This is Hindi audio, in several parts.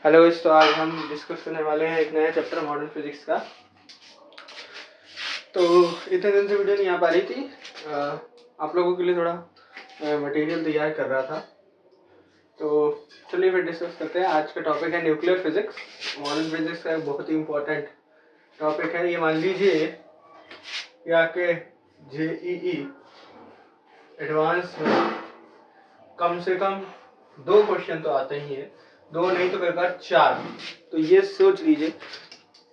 हेलो इस तो आज हम डिस्कस करने वाले हैं एक नया चैप्टर मॉडर्न फिजिक्स का। तो इतने दिन से वीडियो नहीं आ पा रही थी, आप लोगों के लिए थोड़ा मटेरियल तैयार कर रहा था। तो चलिए फिर डिस्कस करते हैं। आज का टॉपिक है न्यूक्लियर फिजिक्स। मॉडर्न फिजिक्स का एक बहुत ही इम्पोर्टेंट टॉपिक है। ये मान लीजिए कि आपके JEE एडवांस में कम से कम 2 क्वेश्चन तो आते ही हैं, 2 नहीं तो कई बार 4। तो ये सोच लीजिए।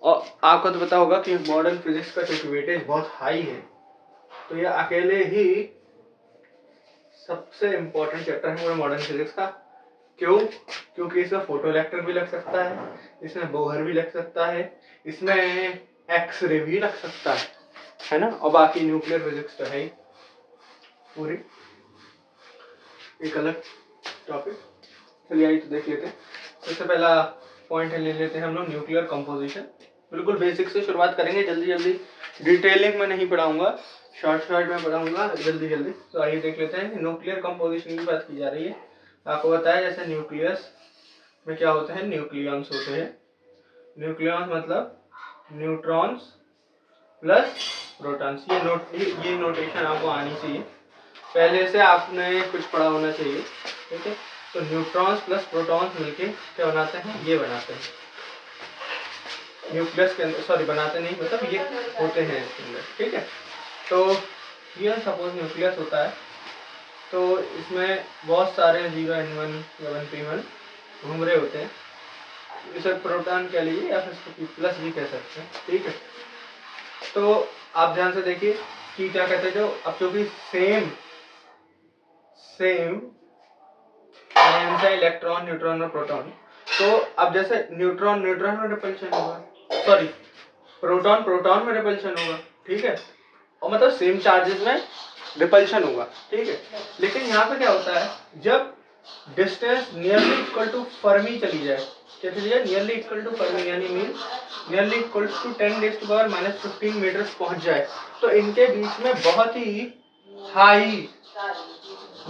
और आपको तो पता होगा कि मॉडर्न फिजिक्स का क्योंकि वेटेज बहुत हाई है, तो ये अकेले ही सबसे इम्पोर्टेंट चैप्टर है मॉडर्न फिजिक्स का। क्यों? क्योंकि इसमें फोटो इलेक्ट्रिक भी लग सकता है, इसमें बोहर भी लग सकता है, इसमें एक्सरे भी लग सकता है ना। और बाकी न्यूक्लियर फिजिक्स तो है ही पूरी एक अलग टॉपिक। चलिए आइए तो देख लेते हैं। सबसे पहला पॉइंट ले लेते हैं हम लोग न्यूक्लियर कंपोजिशन। बिल्कुल बेसिक से शुरुआत करेंगे, जल्दी जल्दी, डिटेलिंग में नहीं पढ़ाऊंगा, शॉर्ट में पढ़ाऊंगा जल्दी जल्दी। तो आइए देख लेते हैं। न्यूक्लियर कंपोजिशन की बात की जा रही है। आपको बताया जैसे न्यूक्लियस में क्या होते हैं, न्यूक्लियॉन्स होते हैं। न्यूक्लियॉन्स मतलब न्यूट्रॉन्स प्लस प्रोटॉन्स। ये नोटेशन आपको आनी चाहिए, पहले से आपने कुछ पढ़ा होना चाहिए, ठीक है। तो न्यूट्रॉन्स प्लस प्रोटॉन्स मिलके क्या बनाते हैं, ये बनाते हैं न्यूक्लियस के अंदर। सॉरी, बनाते नहीं, मतलब ये होते हैं इसके अंदर, ठीक है। तो ये सपोज न्यूक्लियस होता है, तो इसमें बहुत सारे 0n1 या 1p1 घूम रहे होते हैं। इसे प्रोटॉन कह लीजिए या फिर प्लस भी कह सकते हैं, ठीक है। तो आप ध्यान से देखिए कि क्या कहते हैं, जो अब क्योंकि सेम इलेक्ट्रॉन, न्यूट्रॉन और प्रोटॉन, तो अब जैसे न्यूट्रॉन में रिपल्शन होगा, सॉरी प्रोटॉन में रिपल्शन होगा, ठीक है। और मतलब सेम चार्जेस में रिपल्शन होगा, ठीक है। लेकिन यहाँ पे क्या होता है, जब distance nearly equal to fermi चली जाए, क्या चली जाए, नियरली इक्वल टू फर्मी, यानी mean nearly equal to 10⁻⁻15 metres पहुंच जाए, तो इनके बीच में बहुत ही हाई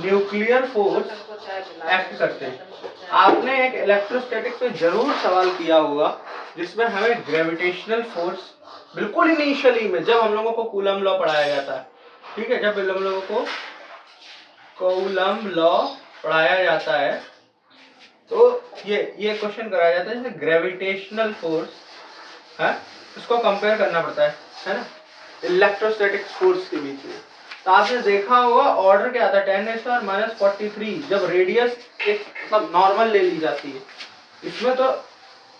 न्यूक्लियर फोर्स एक्ट करते हैं। आपने एक इलेक्ट्रोस्टैटिक पे जरूर सवाल किया होगा, जिसमें हमें ग्रेविटेशनल फोर्स बिल्कुल इनिशियली में, जब हम लोगों को कूलम लॉ पढ़ाया गया था, ठीक है, जब हम लोगों को कूलम लॉ पढ़ाया जाता है, तो ये क्वेश्चन कराया जाता है, जैसे ग्रेविटेशनल फोर्स है, उसको कंपेयर करना पड़ता है ना, इलेक्ट्रोस्टैटिक फोर्स के बीच में। तो आपने देखा होगा ऑर्डर क्या आता है, 10⁻⁻43, जब रेडियस एक मतलब नॉर्मल ले ली जाती है। इसमें तो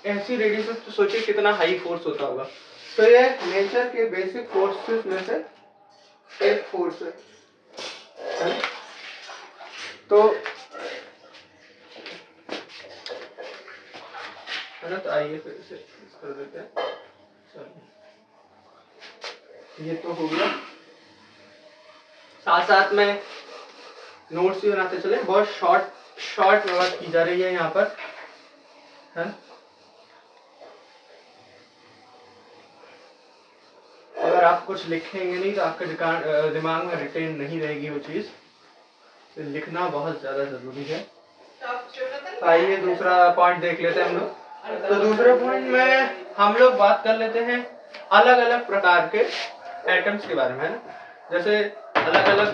ऐसी रेडियस में तो सोचिए कितना हाई फोर्स होता होगा। तो ये नेचर के बेसिक फोर्सेस में से एक फोर्स है। तो है ना, तो आइए फिर इसे कर देते हैं। ये तो हो गया, साथ साथ में नोट्स भी बनाते चले। बहुत शॉर्ट में बात की जा रही है यहाँ पर, है। अगर आप कुछ लिखेंगे नहीं तो आपके दिमाग में रिटेन नहीं रहेगी वो चीज, तो लिखना बहुत ज्यादा जरूरी है। आइए दूसरा पॉइंट देख लेते हैं हम लोग। तो दूसरे पॉइंट में हम लोग बात कर लेते हैं अलग अलग प्रकार के एटम्स के बारे में, है ना। जैसे अलग अलग,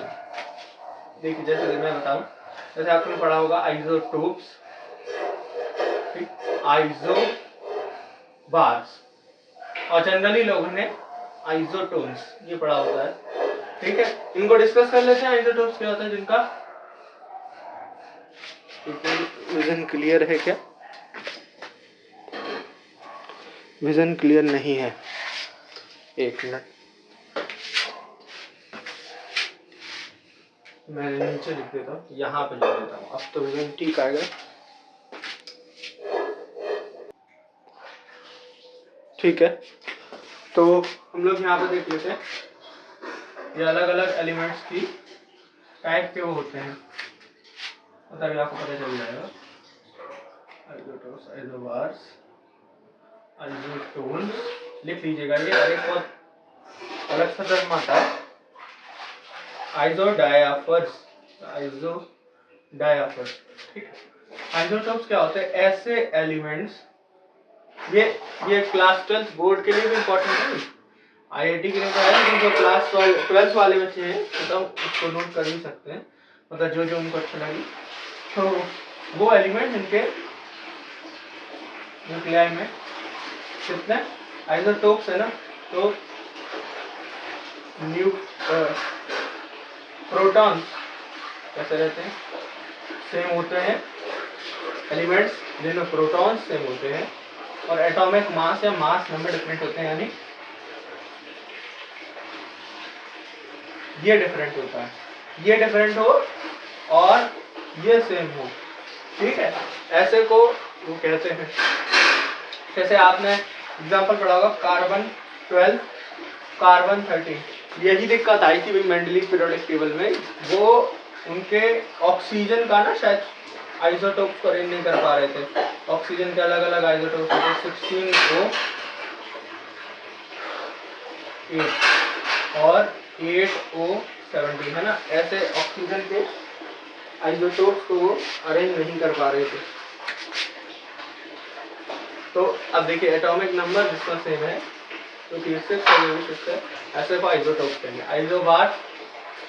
देखिए जैसे मैं बताऊं, जैसे आपने पढ़ा होगा आइसोटोप्स, आइसो बार्स, और जनरली लोगों ने आइसोटोन्स ये पढ़ा होता है, ठीक है। इनको डिस्कस कर लेते हैं। आइसोटोप्स क्या होता है, जिनका विजन क्लियर है क्या? विजन क्लियर नहीं है, एक मिनट, मैं नीचे लिख देता हूँ, यहाँ पे लिख देता हूँ, अब तो विजन ठीक आएगा, ठीक है। तो हम लोग यहाँ पे देख लेते हैं, ये अलग अलग एलिमेंट्स की टाइप के वो होते हैं, तभी आपको पता चल जाएगा। आइसोटोप्स, आइसोबार्स, आइसोटोन्स लिख लीजिएगा, ये एक बहुत अलग सा टर्म आता है। आइसोडायाफर्स, ठीक है। आइसोटोप्स क्या होते हैं? ऐसे एलिमेंट्स, ये क्लास 12 बोर्ड के लिए भी इम्पोर्टेंट है, आईआईटी के लिए तो है, लेकिन जो क्लास 12 वाले बच्चे हैं मतलब उसको नोट कर भी सकते हैं, मतलब जो जो उनको अच्छा लगे। तो वो एलिमेंट इनके न्यूक्लियाई में कितने आइसोटोप्स है ना, तो प्रोटॉन कैसे रहते हैं? सेम होते हैं, एलिमेंट्स जिनमें प्रोटॉन सेम होते हैं और एटॉमिक मास या मास नंबर डिफरेंट होते हैं, यानी ये डिफरेंट होता है, ये डिफरेंट हो और ये सेम हो, ठीक है, ऐसे को वो कहते हैं। जैसे आपने एग्जांपल पढ़ा होगा कार्बन 12 कार्बन 13, यही दिक्कत आई थी भाई मेंडलीव पीरियोडिक टेबल में, वो उनके ऑक्सीजन का ना शायद आइसोटोप को अरेंज नहीं कर पा रहे थे, ऑक्सीजन के अलग अलग आइसोटोप होते 16O8 और 8O17 है ना, ऐसे ऑक्सीजन के आइसोटोप्स को वो अरेंज नहीं कर पा रहे थे। तो अब देखिए एटॉमिक नंबर जिसका सेम है तो 6 और ये भी 6 है, ऐसे को आइसोटोप कहेंगे। आइसोबार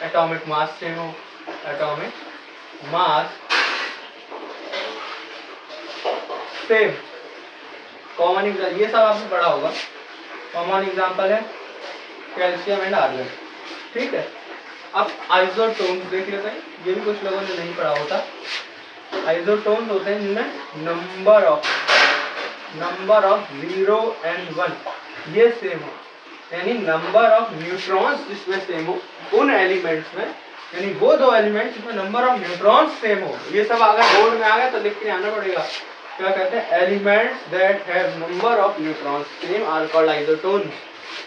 एटॉमिक मास सेम हो, atomic mass same, common example ये सब आपने पढ़ा होगा, कॉमन एग्जाम्पल है कैल्शियम एंड आर्गन, ठीक है। अब आइसोटोन्स देख लेते हैं, ये भी कुछ लोगों ने नहीं पढ़ा होता। आइसोटोन्स होते हैं जिनमें नंबर ऑफ 0 and 1 ये सेम हो, यानी नंबर ऑफ न्यूट्रॉन्स जिसमें सेम हो उन एलिमेंट्स में, यानी वो दो एलिमेंट्स जिसमें नंबर ऑफ न्यूट्रॉन्स सेम हो। ये सब अगर बोर्ड में आ गया तो लिख के आना पड़ेगा, क्या कहते हैं? Elements that have number of neutrons same are called isotones,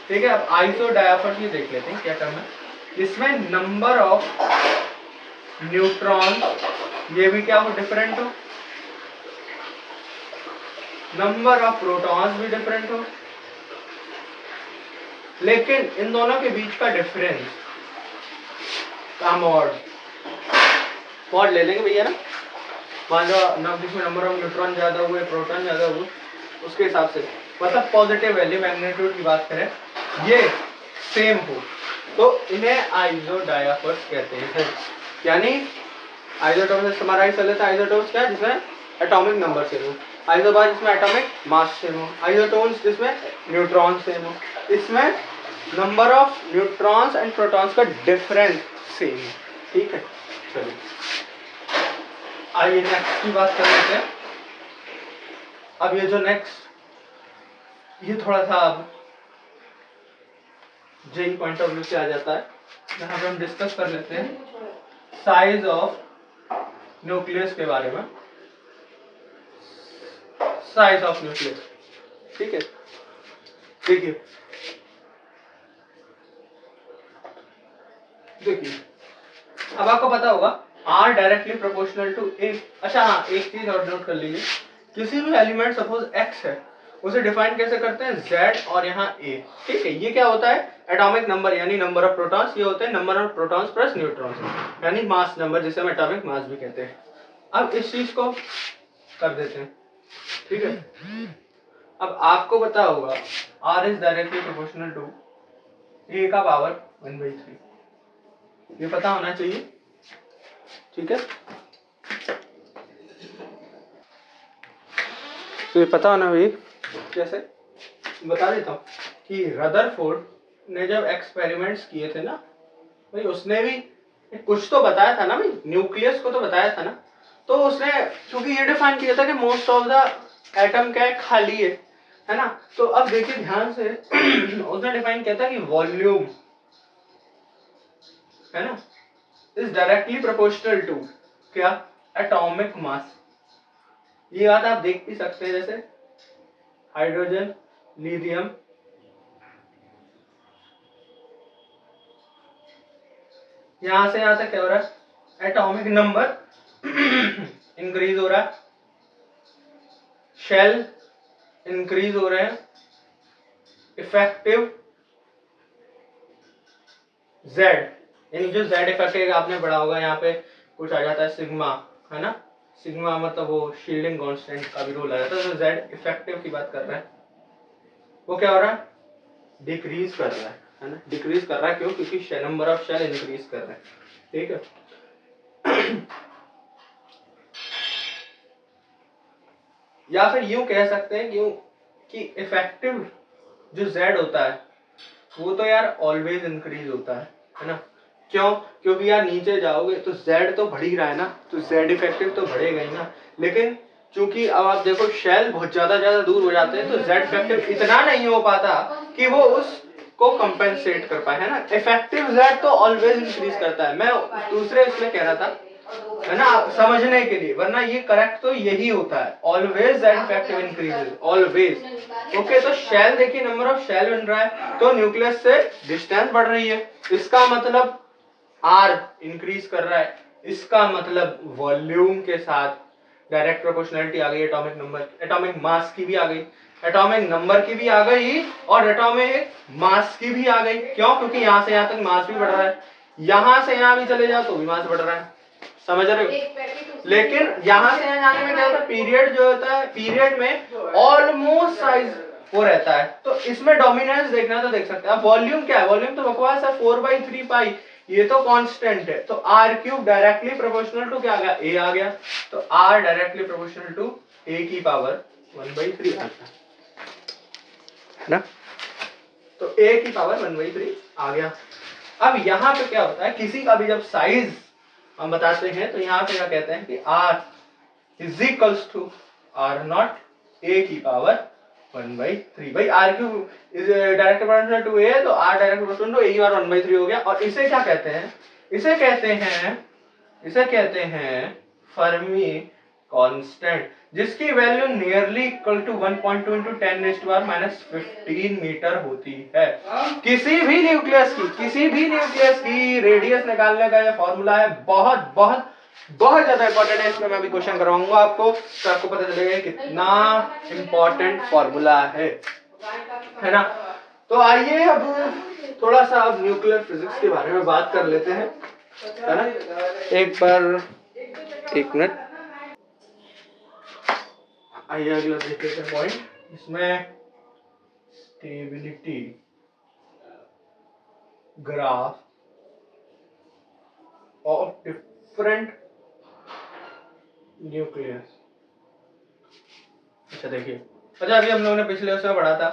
ठीक है। अब आइसो डायफर ये देख लेते हैं क्या टर्म है, इसमें नंबर ऑफ न्यूट्रॉन ये भी क्या हो, डिफरेंट हो, नंबर ऑफ प्रोटॉन्स भी डिफरेंट हो, लेकिन इन दोनों के बीच का डिफरेंस का मॉड ले लेंगे भैया ना, मान लो जिसमें नंबर ऑफ न्यूट्रॉन ज्यादा हुए प्रोटॉन ज्यादा हुए उसके हिसाब से, मतलब पॉजिटिव वैल्यू मैग्नीट्यूड की बात करें ये सेम हो तो इन्हें आइसोडायफर्स कहते हैं। यानी आइसोटोप से समराइज कर लेते हैं, आइसोटोप्स क्या है? जिसमें एटॉमिक नंबर सेम हो, आइसोबार जिसमें एटॉमिक मास सेम हो, आइसोटोन्स जिसमें न्यूट्रॉन सेम हो, इसमें number of neutrons and protons का डिफरेंस सेम है, ठीक है। चलिए आइए नेक्स्ट की बात कर लेते हैं। अब ये जो नेक्स्ट ये थोड़ा सा अब जेई पॉइंट ऑफ व्यू से आ जाता है, यहाँ पे हम डिस्कस कर लेते हैं साइज ऑफ न्यूक्लियस के बारे में, साइज ऑफ न्यूक्लियस, ठीक है। देखिए अब आपको पता होगा R directly proportional to A। अच्छा हाँ, एक चीज और नोट कर लीजिए, किसी भी एलिमेंट सपोज X है उसे डिफाइन कैसे करते हैं? Z और यहाँ A, ठीक है। ये क्या होता है? एटॉमिक नंबर यानी नंबर ऑफ प्रोटॉन्स, ये होते हैं number of protons plus neutrons, यानी मास नंबर जिसे हम एटॉमिक मास भी कहते हैं। अब इस चीज को कर देते हैं, ठीक है। अब आपको पता होगा R is directly proportional to A का पावर 1/3, ये पता होना चाहिए, ठीक है। तो ये पता होना भाई, कैसे बता देता हूँ कि रदरफोर्ड ने जब एक्सपेरिमेंट्स किए थे ना भाई, उसने भी कुछ तो बताया था ना भाई, न्यूक्लियस को तो बताया था ना, तो उसने क्योंकि ये डिफाइन किया था कि मोस्ट ऑफ द एटम क्या है? खाली है ना। तो अब देखिए ध्यान से उसने डिफाइन किया था कि वॉल्यूम है ना इज डायरेक्टली प्रोपोर्शनल टू क्या? Atomic mass. ये बात आप देख भी सकते हैं, जैसे हाइड्रोजन, लिथियम, यहां से यहां तक क्या हो रहा है? एटॉमिक नंबर इंक्रीज हो रहा है, शेल इंक्रीज हो रहे हैं, इफेक्टिव जेड, यानी जो जेड इफेक्ट आपने पढ़ा होगा, यहाँ पे कुछ आ जाता है सिग्मा, है ना, सिग्मा मतलब वो शील्डिंग कांस्टेंट का भी रोल आ जाता है। तो z इफेक्टिव की बात कर रहे हैं, वो क्या हो रहा है, डिक्रीज कर रहा है ना, डिक्रीज कर रहा है। क्यों? क्योंकि नंबर ऑफ शेल इंक्रीज कर रहे हैं, ठीक है। या फिर यूं कह सकते हैं क्यों कि इफेक्टिव जो z होता है वो तो यार ऑलवेज इंक्रीज होता है ना। क्यों? क्योंकि यार नीचे जाओगे तो z तो बढ़ ही रहा है ना, तो z इफेक्टिव तो बढ़ेगा ही ना। लेकिन चूंकि अब आप देखो शेल बहुत ज्यादा दूर हो जाते हैं तो z इफेक्टिव इतना नहीं हो पाता कि वो उसको कंपेंसेट कर पाए, है ना। इफेक्टिव z तो ऑलवेज इंक्रीज करता है। मैं दूसरे इसमें कह रहा था, है ना, समझने के लिए, वरना ये करेक्ट तो यही होता है, always z effective increases, always. Okay, तो शेल देखिए, नंबर ऑफ शेल बन रहा है तो न्यूक्लियस से डिस्टेंस बढ़ रही है, इसका मतलब r इंक्रीज कर रहा है, इसका मतलब वॉल्यूम के साथ डायरेक्ट प्रोपोर्शनलिटी आ गई, एटॉमिक नंबर, एटॉमिक मास की भी आ गई, एटॉमिक नंबर की भी आ गई और एटॉमिक मास की भी आ गई। क्यों? क्योंकि यहां से यहां तक मास भी बढ़ रहा है, यहां से यहां भी चले जाओ तो भी मास बढ़ रहा है, समझ रहे हो। लेकिन यहां से यहां जाने में क्या होता है, पीरियड जो होता है, पीरियड में ऑलमोस्ट साइज वो रहता है। तो इसमें डोमिनेंस देखना तो देख सकते हैं। अब वॉल्यूम क्या है, वॉल्यूम तो बकवास है, 4/3 पाई, ये तो कांस्टेंट है। तो r cube directly proportional to क्या आ गया, ए आ गया। तो r directly proportional to A की पावर 1/3 आ गया, है ना। तो ए की पावर 1/3 आ गया। अब यहाँ पे क्या होता है, किसी का भी जब साइज हम बताते हैं तो यहाँ पे क्या कहते हैं कि r is equals to R naught A की पावर 1/3। भाई R cube is directly proportional to A, तो R directly proportional to A की पावर 1/3 हो गया। और इसे क्या कहते हैं, इसे कहते हैं फर्मी कांस्टेंट, जिसकी value nearly equal to 1.2 into 10⁻⁻15 metre होती है। किसी भी न्यूक्लियस की रेडियस निकालने का यह फॉर्मूला है, बहुत बहुत बहुत ज्यादा इंपॉर्टेंट है। इसमें मैं भी क्वेश्चन करवाऊंगा आपको, तो आपको पता चलेगा कितना इंपॉर्टेंट फॉर्मूला है ना। तो आइए अब थोड़ा सा अब न्यूक्लियर फिजिक्स के बारे में बात कर लेते हैं, है ना। एक मिनट, आइए अगला देखते हैं पॉइंट, इसमें stability graph of different nucleus. अच्छा देखिए, अच्छा अभी हम लोगों ने पिछले उसमें पढ़ा था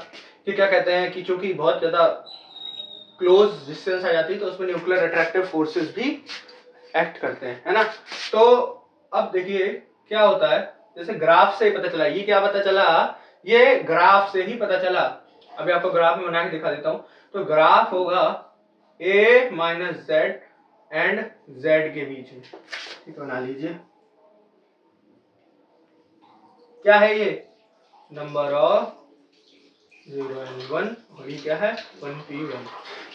कि क्या कहते हैं कि चूंकि बहुत ज्यादा क्लोज डिस्टेंस आ जाती है तो उसमें न्यूक्लियर अट्रैक्टिव फोर्सेस भी एक्ट करते हैं, है ना। तो अब देखिए क्या होता है, जैसे ग्राफ से पता चला, ये क्या पता चला, ये ग्राफ से ही पता चला। अभी आपको ग्राफ में बना के दिखा देता हूं। तो ग्राफ होगा a minus Z and z के बीच में, ठीक, बना लीजिए। क्या है ये, नंबर ऑफ 0 and 1, और ये क्या है 1p1,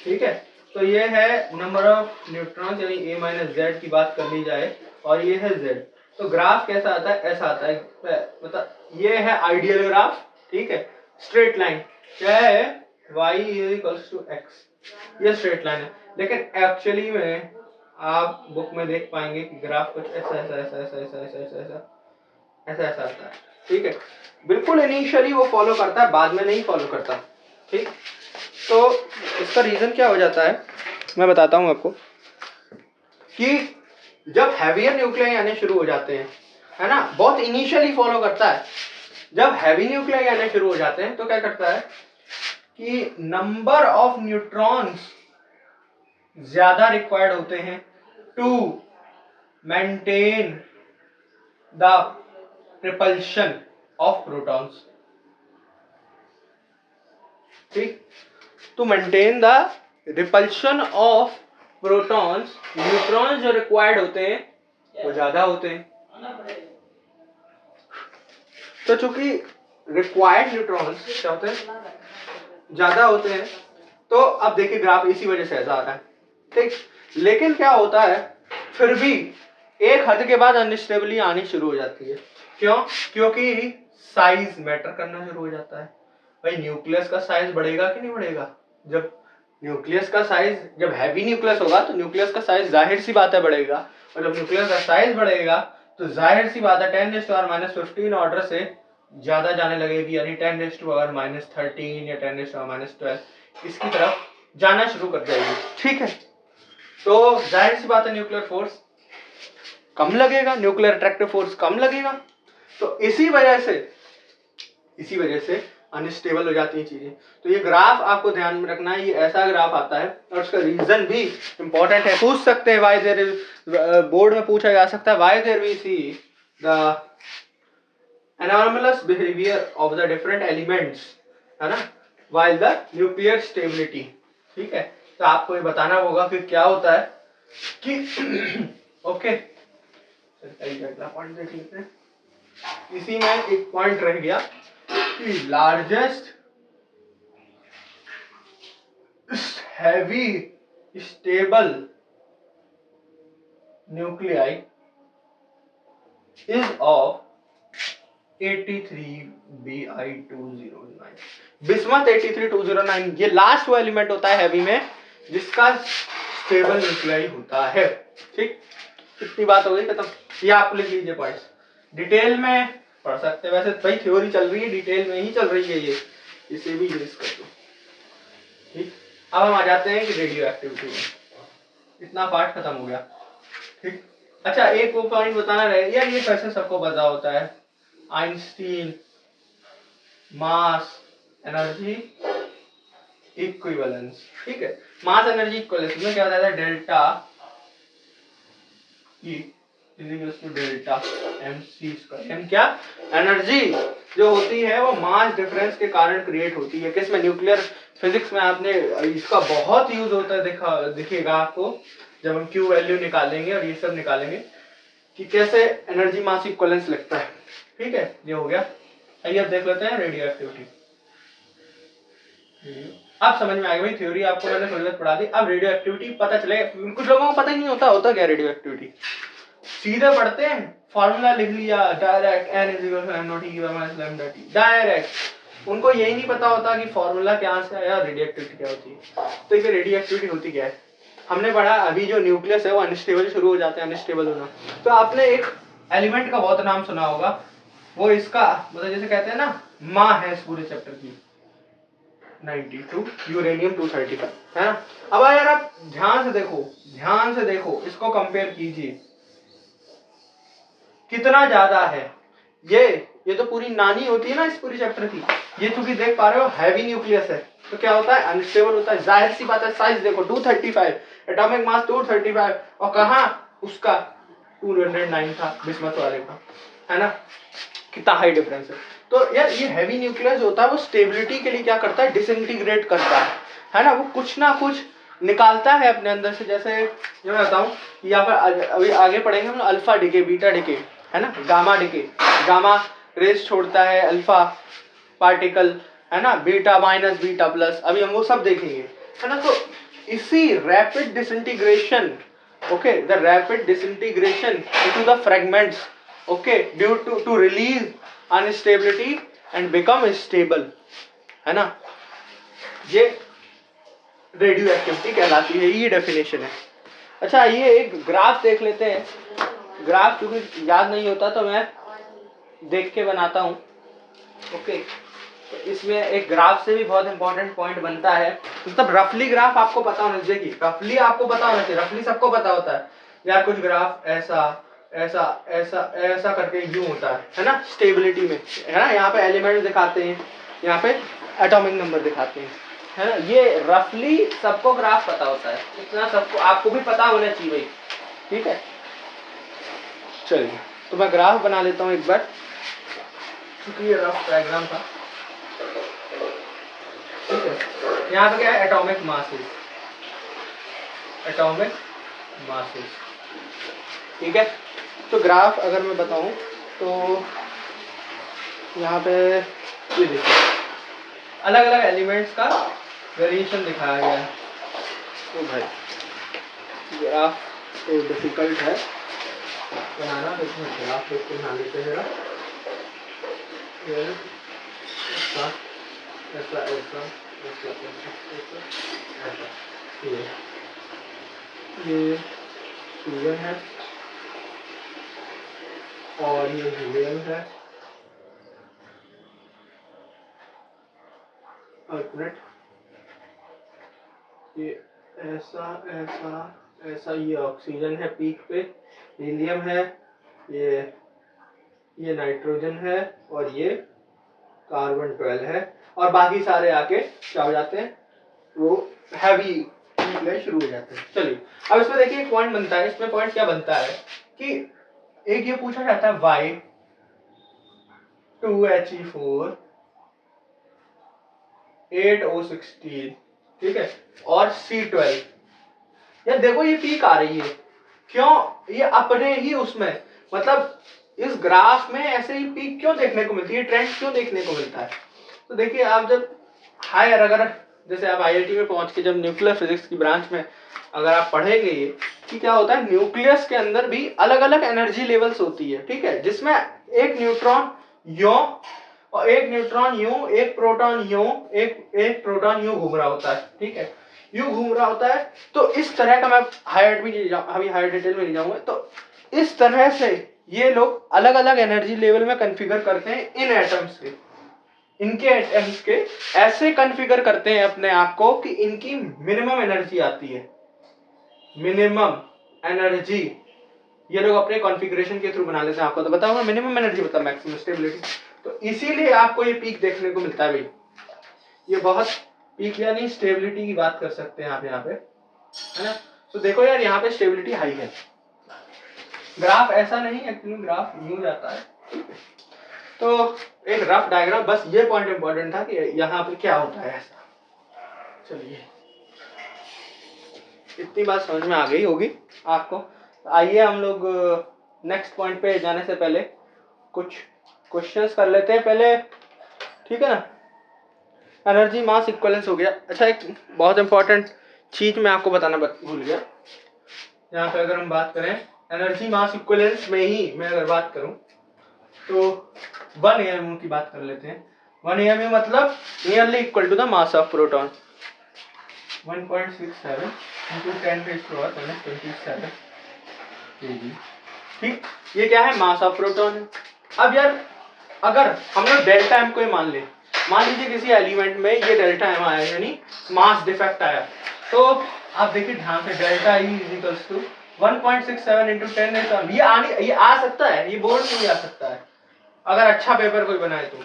ठीक है। तो ये है नंबर ऑफ न्यूट्रॉन्स, यानी a माइनस जेड की बात कर ली जाए, और ये है z। तो ग्राफ कैसा आता है, ऐसा आता है, मतलब ये है आइडियल ग्राफ, ठीक है, स्ट्रेट लाइन, क्या है y इक्वल्स टू x, ये स्ट्रेट लाइन है। लेकिन एक्चुअली में आप बुक में देख पाएंगे कि ग्राफ कुछ ऐसा ऐसा ऐसा ऐसा ऐसा ऐसा ऐसा ऐसा ऐसा ऐसा आता है, ठीक है। बिल्कुल इनिशियली वो फॉलो करता है, बाद में नहीं फॉलो करता, ठीक। तो इसका रीजन क्या हो जाता है, मैं बताता हूं आपको, कि जब हैवियर न्यूक्लियाई आने शुरू हो जाते हैं, है ना, बहुत इनिशियली फॉलो करता है। जब हैवी न्यूक्लियाई आने शुरू हो जाते हैं तो क्या करता है कि नंबर ऑफ न्यूट्रॉन्स ज्यादा रिक्वायर्ड होते हैं to maintain the repulsion of protons, ठीक। To maintain the repulsion of protons, neutrons जो रिक्वायर्ड होते हैं वो ज्यादा होते हैं। तो चूंकि रिक्वायर्ड न्यूट्रॉन्स क्या होते हैं, ज्यादा होते हैं, तो अब देखिए ग्राफ इसी वजह से ऐसा आ रहा है, ठीक। लेकिन क्या होता है, फिर भी एक हद के बाद अनस्टेबिलिटी आनी शुरू हो जाती है। क्यों? क्योंकि साइज मैटर करना शुरू हो जाता है। भाई न्यूक्लियस का साइज बढ़ेगा कि नहीं बढ़ेगा, जब न्यूक्लियस का साइज, जब हैवी न्यूक्लियस होगा तो न्यूक्लियस का साइज जाहिर सी बात है बढ़ेगा, और जब न्यूक्लियस का साइज बढ़ेगा तो जाहिर सी बात है 10⁻⁻15 ऑर्डर से ज्यादा जाने लगेगी, यानी 10⁻⁻13 या 10⁻⁻12 इसकी तरफ जाना शुरू कर जाएगी। ठीक है, तो जाहिर सी बात है न्यूक्लियर फोर्स कम लगेगा, न्यूक्लियर अट्रैक्टिव फोर्स कम लगेगा, तो इसी वजह से अनस्टेबल हो जाती हैं चीजें। तो ये ग्राफ आपको ध्यान में रखना है, ये ऐसा ग्राफ आता है और उसका रीजन भी इंपॉर्टेंट है, पूछ सकते हैं व्हाई देयर इज, बोर्ड में पूछा जा सकता है why there we see the anomalous behavior of the different elements, है ना, while the nuclear stability। ठीक है, तो आपको ये बताना होगा कि क्या होता है कि ओके, अगला पॉइंट देख लेते हैं। इसी में एक पॉइंट रह गया कि largest heavy stable nuclei is of 83Bi209, bismuth 83209, ये लास्ट वो एलिमेंट होता है हैवी में जिसका स्टेबल न्यूक्लियाई होता है। ठीक, इतनी बात हो गई खत्म। ये आप लिख लीजिए पॉइंट्स, डिटेल में पढ़ सकते हैं, वैसे भाई थ्योरी चल रही है, डिटेल में ही चल रही है ये, इसे भी यूज कर दो। ठीक, अब हम आ जाते हैं कि रेडियो एक्टिविटी में, इतना पार्ट खत्म हो गया। ठीक, अच्छा एक वो पॉइंट बताना रहे यार, ये कैसे सबको पता होता है, आइंस्टीन मास एनर्जी इक्विवेलेंस। ठीक है, मास एनर्जी इक्विवेलेंस में क्या होता है, delta E equals to delta mc square. M क्या, एनर्जी जो होती है वो मास डिफरेंस के कारण क्रिएट होती है। किसमें, न्यूक्लियर फिजिक्स में आपने इसका बहुत यूज होता है, दिखेगा आपको जब हम क्यू वैल्यू निकालेंगे और ये सब निकालेंगे कि कैसे एनर्जी मास इक्विवेलेंस लगता है। ठीक है, ये हो गया। आइए अब देख लेते हैं रेडियो एक्टिविटी। अब समझ में आ गई भाई, थ्योरी आपको मैंने थोड़ी बहुत पढ़ा दी, अब रेडियो एक्टिविटी पता चले। कुछ लोगों को पता ही नहीं होता क्या रेडियो एक्टिविटी, सीधे पढ़ते हैं, फॉर्मूला लिख लिया डायरेक्ट, n = m0 डायरेक्ट, उनको यही नहीं पता होता कि फॉर्मूला कहाँ से आया, रेडियो एक्टिविटी क्या होती है। तो ये रेडियो एक्टिविटी होती क्या है, हमने पढ़ा अभी जो न्यूक्लियस है वो अनस्टेबल शुरू हो जाते हैं, अनस्टेबल होना। तो आपने एक एलिमेंट का बहुत नाम सुना होगा, वो इसका मतलब जैसे कहते हैं ना माँ है इस पूरे चैप्टर की 92, यूरेनियम 235, है ना। अब यार आप ध्यान से देखो इसको कंपेयर कीजिए कितना ज्यादा है। ये तो पूरी नानी होती है ना इस पूरी चैप्टर की, ये चूंकि देख पा रहे हो हैवी न्यूक्लियस है, तो क्या होता है, अनस्टेबल होता है। जाहिर सी बात है, साइज देखो 235, एटॉमिक मास 235, और कहाँ उसका 209 था बिस्मथ वाले का, है ना, कितना हाई डिफरेंस है। तो यार ये हैवी न्यूक्लियस होता है, वो स्टेबिलिटी के लिए क्या करता है, डिसइंटीग्रेट करता है ना, वो कुछ ना कुछ निकालता है अपने अंदर से। जैसे जो मैं बताऊं, यहाँ पर अभी आगे पढ़ेंगे हम अल्फा डिके, बीटा डिके, है ना, गामा डिके, गामा रेस छोड़ता है अल्फा पार्टिकल, है ना, बीटा माइनस बीटा प्लस, अभी हम वो सब देखेंगे, है ना। तो इसी rapid disintegration, okay, the rapid disintegration into the fragments, okay, due to release instability and become stable, है ना, ये रेडियो एक्टिविटी कहलाती है, ये डेफिनेशन है। अच्छा ये एक ग्राफ देख लेते हैं, ग्राफ क्योंकि याद नहीं होता तो मैं देख के बनाता हूँ। ओके, तो इसमें एक ग्राफ से भी बहुत इंपॉर्टेंट पॉइंट बनता है, मतलब रफली ग्राफ आपको पता होना चाहिए, रफली आपको पता होना चाहिए, रफली सबको पता होता है यार, कुछ ग्राफ ऐसा ऐसा ऐसा ऐसा करके यूं होता है ना, स्टेबिलिटी में, है ना, यहाँ पे एलिमेंट दिखाते हैं, यहाँ पे एटॉमिक नंबर दिखाते हैं, है ना, ये रफली सबको ग्राफ पता होता है, इतना सबको आपको भी पता होना चाहिए भाई। ठीक है, चलिए तो मैं ग्राफ बना लेता हूँ एक बार, क्योंकि ये रफ डायग्राम था। ठीक है, यहाँ पे क्या है, एटॉमिक मासेस, एटॉमिक मासेस। ठीक है, तो ग्राफ अगर मैं बताऊं तो यहाँ पे ये देखिए अलग अलग एलिमेंट्स का वेरिएशन दिखाया गया है। तो भाई ग्राफ तो डिफिकल्ट है बनाना, लेकिन ग्राफ देख के बना लेते हैं। ऐसा ऐसा ऐसा ऐसा ऐसा, ये सूर्य है, और ये हीलियम है। अल्टरनेट ये ऐसा ऐसा ऐसा, ये ऑक्सीजन है पीक पे, हीलियम है, ये नाइट्रोजन है, और ये कार्बन 12 है, और बाकी सारे आके क्या हो जाते हैं, वो हैवी न्यूक्लियस शुरू हो जाते हैं। चलिए अब इसमें देखिए एक पॉइंट बनता है, इसमें पॉइंट क्या बनता है कि एक ये पूछा जाता है वाई 2He4 8O16, ठीक है, और C12। यार देखो ये पीक आ रही है, क्यों, ये अपने ही उसमें, मतलब इस ग्राफ में ऐसे ही पीक क्यों देखने को मिलती है, ट्रेंड क्यों देखने को मिलता है। तो देखिए आप जब हायर, अगर जैसे आप आईआईटी में पहुंच के जब न्यूक्लियर फिजिक्स की ब्रांच में अगर आप पढ़ेंगे ये कि क्या होता है, न्यूक्लियस के अंदर भी अलग अलग एनर्जी लेवल्स होती है, ठीक है, जिसमें एक न्यूट्रॉन यो और एक न्यूट्रॉन यूं, एक प्रोटॉन यूं, एक प्रोटॉन यूं घूम रहा होता है, ठीक है, यूं घूम रहा होता है। तो इस तरह का, मैं अभी हायर डिटेल में नहीं जाऊंगा, तो इस तरह से ये लोग अलग अलग एनर्जी लेवल में कॉन्फ़िगर करते हैं इन एटम्स के, इनके एटम्स के ऐसे कॉन्फ़िगर करते हैं अपने आप को कि इनकी मिनिमम एनर्जी आती है, मिनिमम एनर्जी ये लोग अपने कॉन्फ़िगरेशन के थ्रू बना लेते हैं। आपको तो पता होगा मिनिमम एनर्जी मतलब मैक्सिमम स्टेबिलिटी, तो इसीलिए आपको ये पीक देखने को मिलता है भाई, ये बहुत पीक यानी स्टेबिलिटी की बात कर सकते हैं आप यहाँ पे, है ना। तो देखो यार यहाँ पे स्टेबिलिटी हाई है, ग्राफ ऐसा नहीं एक्चुअली, ग्राफ यूं जाता है, ठीक है। तो एक रफ डायग्राम, बस ये पॉइंट इंपॉर्टेंट था कि यहाँ पे क्या होता है ऐसा। चलिए इतनी बात समझ में आ गई होगी आपको। आइए हम लोग नेक्स्ट पॉइंट पे जाने से पहले कुछ क्वेश्चंस कर लेते हैं पहले, ठीक है ना। एनर्जी मास इक्विवेलेंस हो गया। अच्छा एक बहुत इंपॉर्टेंट चीज मैं आपको बताना भूल गया, यहाँ पे अगर हम बात करें एनर्जी मास इक्विवेलेंस में ही मैं अगर बात करूं तो 1 AMU की बात कर लेते हैं। 1 AMU मतलब nearly equal to the mass of proton, 1.67 into 10⁻⁻27 kg, ठीक। ये क्या है, मास ऑफ प्रोटॉन है। अब यार अगर हम लोग डेल्टा एम को ही मान लीजिए किसी एलिमेंट में ये डेल्टा एम आया यानी मास डिफेक्ट आया, तो आप देखिए ध्यान से delta E is equals to 1.67 into 10⁻⁻, ये आ सकता है, ये बोर्ड में भी आ सकता है अगर अच्छा पेपर कोई बनाए तो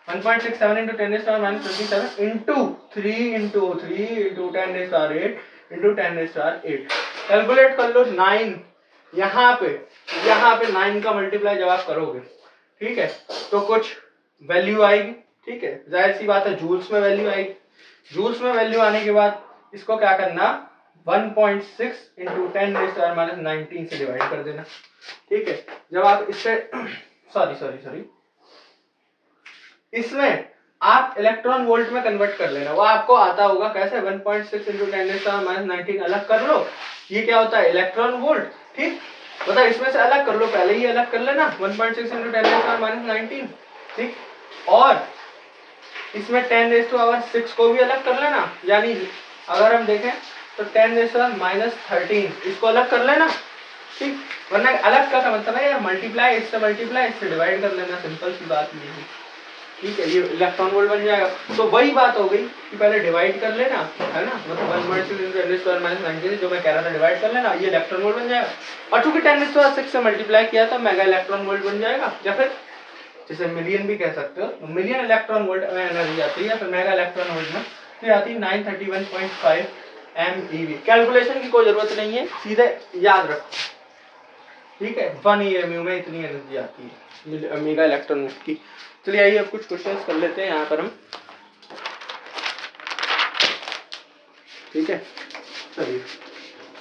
1.67 into 10⁻⁻27 into 3 into 3 into 10⁸ into 10⁸8 calculate कर लो 9, यहाँ पे 9 का मल्टीप्लाई जब आप करोगे, ठीक है, तो कुछ वैल्यू आएगी, ठीक है, जाहिर सी बात है जूल्स में वैल्यू आएगी। जूल्स में वैल्यू आने के बाद इसको क्या करना, 1.6 into 10⁻⁻19 से डिवाइड कर देना, ठीक है। जब आप इससे सॉरी इसमें आप इलेक्ट्रॉन वोल्ट में कन्वर्ट कर लेना, वो आपको आता होगा कैसे, 1.6 into 10⁻⁻19 अलग कर लो, ये क्या होता है इलेक्ट्रॉन वोल्ट, ठीक। बता इसमें से अलग कर लो, पहले ही अलग कर लेना 1.6 into 10⁻⁻19, ठीक, और इसमें 10⁻6 को भी अलग कर लेना, यानी अगर हम देखें तो 10⁻13 इसको अलग कर लेना, ठीक। वरना अलग का मतलब है यार मल्टीप्लाई, इससे डिवाइड कर लेना, सिंपल सी बात ये है, ठीक है, ये इलेक्ट्रॉन वोल्ट बन जाएगा। तो वही बात हो गई कि पहले डिवाइड कर लेना, है ना, मतलब 1.6 into 10⁻⁻19 जो मैं कह रहा था डिवाइड कर लेना, ये इलेक्ट्रॉन वोल्ट बन जाएगा, और चूंकि 10⁻6 से मल्टीप्लाई किया था मेगा इलेक्ट्रॉन वोल्ट बन जाएगा, या फिर जिसे मिलियन भी कह सकते हो, मिलियन इलेक्ट्रॉन वोल्ट में एनर्जी आती है, या फिर मेगा इलेक्ट्रॉन वोल्ट में तो आती है 931.5 MeV। कैलकुलेशन की कोई जरूरत नहीं है, सीधे याद रखो, ठीक है, 1 AMU में इतनी एनर्जी आती है मेगा इलेक्ट्रॉन वोल्ट की। चलिए आइए अब कुछ क्वेश्चंस कर लेते हैं यहाँ पर हम, ठीक है। चलिए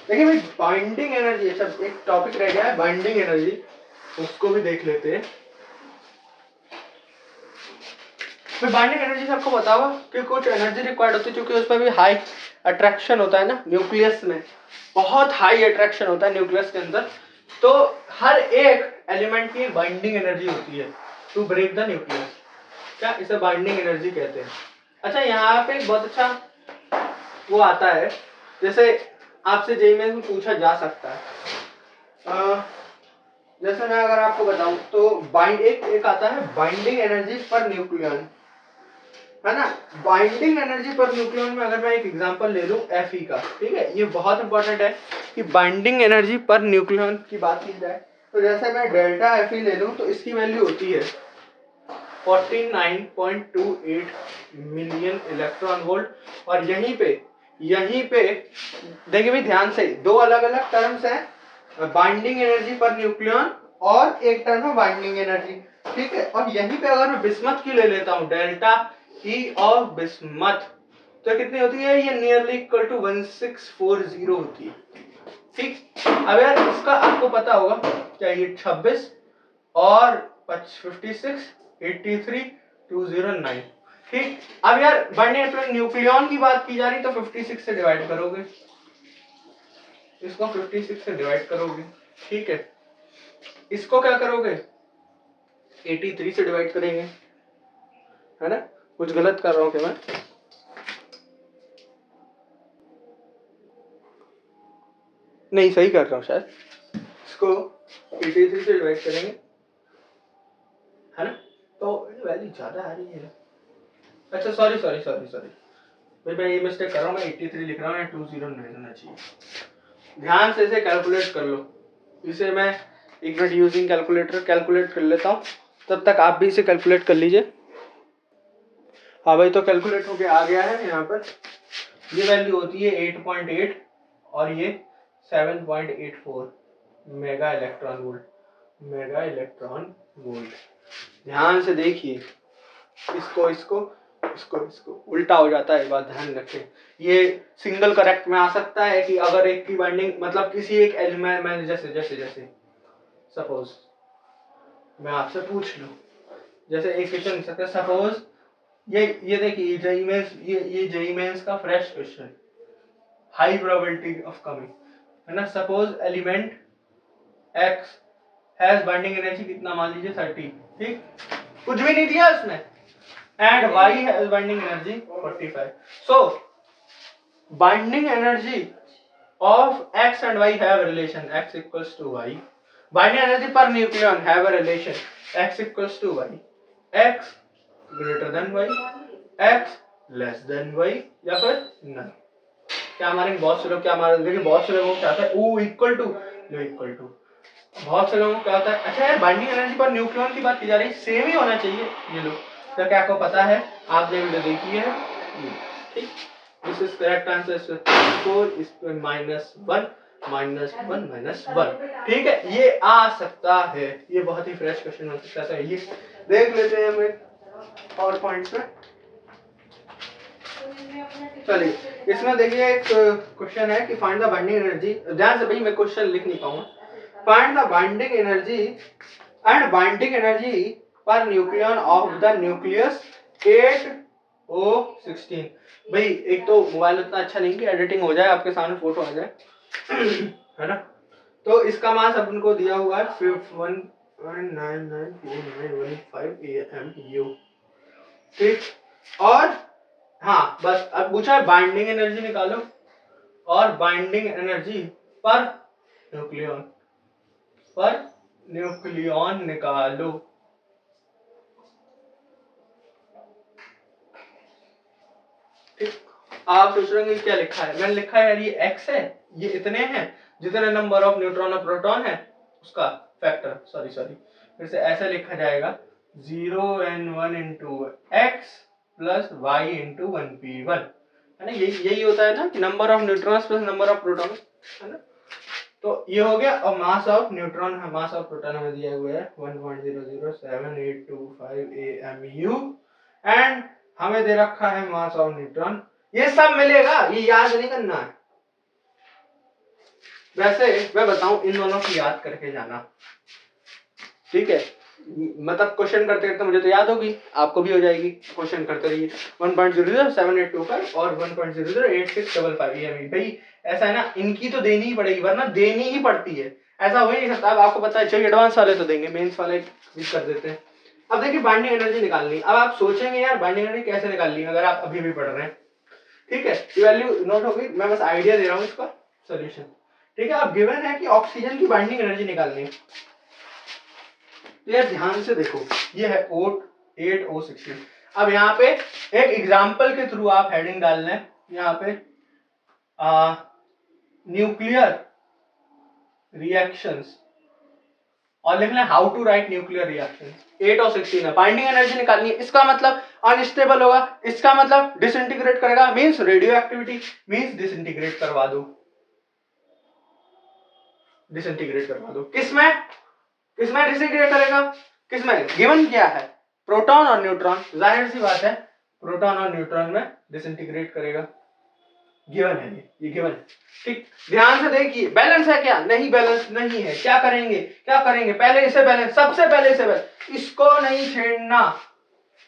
देखिए भाई बाइंडिंग एनर्जी, सब एक टॉपिक रह गया है बाइंडिंग एनर्जी, उसको भी देख लेते हैं। फिर बाइंडिंग एनर्जी से आपको पता होगा कि कुछ एनर्जी रिक्वायर्ड होती है, क्योंकि उस पर भी हाई अट्रैक्शन होता है ना, न्यूक्लियस में बहुत हाई अट्रैक्शन होता है न्यूक्लियस के अंदर, तो हर एक एलिमेंट की बाइंडिंग एनर्जी होती है टू ब्रेक द न्यूक्लियस, क्या इसे बाइंडिंग एनर्जी कहते हैं। अच्छा यहाँ पे बहुत अच्छा वो आता है, जैसे आपसे जेईई में पूछा जा सकता है जैसे मैं अगर आपको बताऊं तो एक आता है बाइंडिंग एनर्जी पर न्यूक्लियन, है ना। बाइंडिंग एनर्जी पर न्यूक्लियन में अगर मैं एक एग्जांपल ले लूं Fe का, ठीक है, ये बहुत इंपॉर्टेंट है कि बाइंडिंग एनर्जी पर न्यूक्लियन की बात की जाए तो जैसे मैं डेल्टा Fe ले लूं तो इसकी वैल्यू होती है 49.28 मिलियन इलेक्ट्रॉन वोल्ट। और यहीं पे देखिए भाई ध्यान से, दो अलग अलग टर्म्स हैं, बाइंडिंग एनर्जी पर न्यूक्लियन और एक टर्म है बाइंडिंग एनर्जी, ठीक है। और यहीं पे अगर मैं बिस्मथ की ले लेता हूं, डेल्टा ई ऑफ बिस्मथ, तो कितनी होती है, ये नियरली इक्वल टू 1640 होती है, ठीक। अब यार इसका आपको पता होगा क्या, ये 26 और 56 83 209, ठीक। अब यार बाइंडिंग न्यूक्लियन की बात की जा रही तो 56 से डिवाइड करोगे, इसको 56 से डिवाइड करोगे, ठीक है। इसको क्या करोगे, 83 से डिवाइड करेंगे, है ना। कुछ गलत कर रहा हूं क्या मैं, नहीं सही कर रहा हूं शायद। इसको 83 से डिवाइड करेंगे, है ना, तो वैल्यू ज्यादा आ रही है। अच्छा सॉरी सॉरी सॉरी सॉरी भाई, मैं ये मिस्टेक कर रहा हूँ, मैं 83 लिख रहा हूँ, 209 होना चाहिए। ध्यान से इसे कैलकुलेट कर लो, इसे मैं एक मिनट यूजिंग कैलकुलेटर कैलकुलेट कर लेता हूँ, तब तक आप भी इसे कैलकुलेट कर लीजिए। हाँ भाई, तो कैलकुलेट होके आ गया है यहाँ पर, ये वैल्यू होती है 8.8 और ये 7.84 मेगा इलेक्ट्रॉन वोल्ट। ध्यान से देखिए, इसको इसको इसको इसको उल्टा हो जाता है, बात ध्यान रखें। ये सिंगल करेक्ट में आ सकता है कि अगर एक की बाइंडिंग मतलब किसी एक एलिमेंट में, जैसे जैसे जैसे सपोज मैं आपसे पूछ लूं, जैसे एक क्वेश्चन सकता है, सपोज ये देखिए जेईई मेंस, ये जेईई मेंस का fresh question, high probability of coming, है ना। Suppose element x has binding energy कितना, मान लीजिए 30, ठीक, कुछ भी नहीं दिया उसमें, and Y has binding energy 45। So binding energy of x and y have a relation, x equals to y. Binding energy per nucleon have a relation, x equals to y, x greater than y, x less than y, या फिर नन। क्या मारेंगे, बहुत से लोग क्या मारेंगे, देखिए बहुत से लोगों को क्या होता है, u इक्वल टू जो इक्वल टू, बहुत से लोगों को क्या होता है। अच्छा यार, बाइंडिंग एनर्जी पर न्यूक्लियन की बात की जा रही है, सेम ही होना चाहिए ये लोग, तो क्या आपको पता है, आपने वीडियो देखी है, ठीक। This is correct answer is 4 is -1 -1 ठीक है, ये आ सकता है, ये बहुत ही फ्रेश क्वेश्चन हो सकता है। ये देख लेते हैं हम और पॉइंट्स में। चलिए, इसमें देखिए एक क्वेश्चन है कि फाइंड द बाइंडिंग एनर्जी, ध्यान से भाई मैं क्वेश्चन लिख नहीं पाऊंगा, find the binding energy and binding energy per nucleon of the nucleus 8O16। भाई एक तो मोबाइल उतना अच्छा नहीं कि एडिटिंग हो जाए, आपके सामने फोटो आ जाए, है ना। तो इसका मास अपन को दिया हुआ है 1.994915 AMU, ठीक। और हाँ बस अब पूछा है बाइंडिंग एनर्जी निकालो, और बाइंडिंग एनर्जी पर न्यूक्लियन निकालो। ठीक, आप सोच रहे होंगे क्या लिखा है, मैंने लिखा है यार ये x है, ये इतने हैं जितने नंबर ऑफ न्यूट्रॉन और प्रोटॉन है उसका फैक्टर, सॉरी फिर से ऐसा लिखा जाएगा 0n1 into x plus y into 1p1, है ना। यही होता है ना कि number of neutrons plus number of proton, है ना। तो ये हो गया, और mass of neutron, mass of proton हमें दिया हुआ है 1.00785 AMU, एंड हमें दे रखा है मास ऑफ न्यूट्रॉन। ये सब मिलेगा, ये याद नहीं करना है। वैसे मैं बताऊं, इन दोनों की याद करके जाना, ठीक है। मतलब क्वेश्चन करते करते मुझे तो याद होगी, आपको भी हो जाएगी, क्वेश्चन करते रहिए। 1.00785 और 1.00865 ये भाई ऐसा है ना, इनकी तो देनी ही पड़ेगी, वरना देनी ही पड़ती है, ऐसा हो ही नहीं सकता। अब आपको पता है, चलिए एडवांस वाले तो देंगे, मेंस वाले भी कर देते हैं। अब देखिए बाइंडिंग एनर्जी निकालनी, अब आप सोचेंगे यार बाइंडिंग एनर्जी कैसे निकालनी, अगर आप अभी भी पढ़ रहे हैं, ठीक है। ये वैल्यू नोट हो गई, मैं बस आइडिया दे रहा हूँ इसका सोल्यूशन, ठीक है। अब गिवन है कि ऑक्सीजन की बाइंडिंग एनर्जी निकालनी है, यार ध्यान से देखो, ये है O8O16। अब यहाँ पे एक एग्जाम्पल के थ्रू आप हेडिंग डाल लें, यहाँ पे न्यूक्लियर रिएक्शंस, और लिखना है how to write nuclear reaction. 8 और 16 है, बाइंडिंग एनर्जी निकालनी है। इसका मतलब अनस्टेबल होगा, इसका मतलब डिसइंटीग्रेट करेगा, means radio activity, means disintegrate करवा दो, डिसइंटीग्रेट करवा दो। किसमें डिसइंटीग्रेट करेगा, किसमें? गिवन क्या है, प्रोटॉन और न्यूट्रॉन, जाहिर सी बात है प्रोटॉन और न्यूट्रॉन में डिसइंटीग्रेट करेगा, गिवन है ये गिवन है। ठीक, ध्यान से देखिए, बैलेंस है क्या? नहीं, बैलेंस नहीं है। क्या करेंगे पहले इसे बैलेंस, सबसे पहले इसे बैलेंस, इसको नहीं छेड़ना,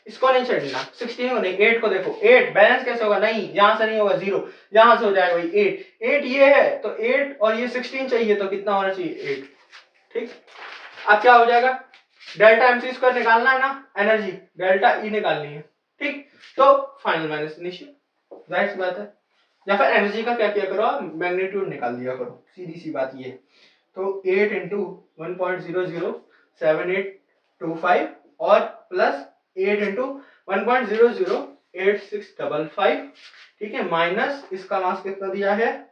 16 को नहीं, 8 को देखो, 8 बैलेंस कैसे होगा? नहीं, यहां से नहीं होगा 0, यहां से हो जाएगा भाई 8 ये है तो 8, और ये 16 चाहिए तो कितना होना चाहिए? 8। ठीक, अब क्या हो जाएगा? डेल्टा एमसी स्क्वायर निकालना है ना, एनर्जी डेल्टा ई निकालनी है। ठीक, तो फाइनल माइनस इनिशियल, जाहिर सी बात है। या फिर एनर्जी का क्या किया करो, मैग्नीट्यूड निकाल दिया करो, सीधी सी बात ये। तो 8 इंटू 1.007825 और प्लस 8 इंटू 1.008655, ठीक है, माइनस इसका मास कितना दिया है?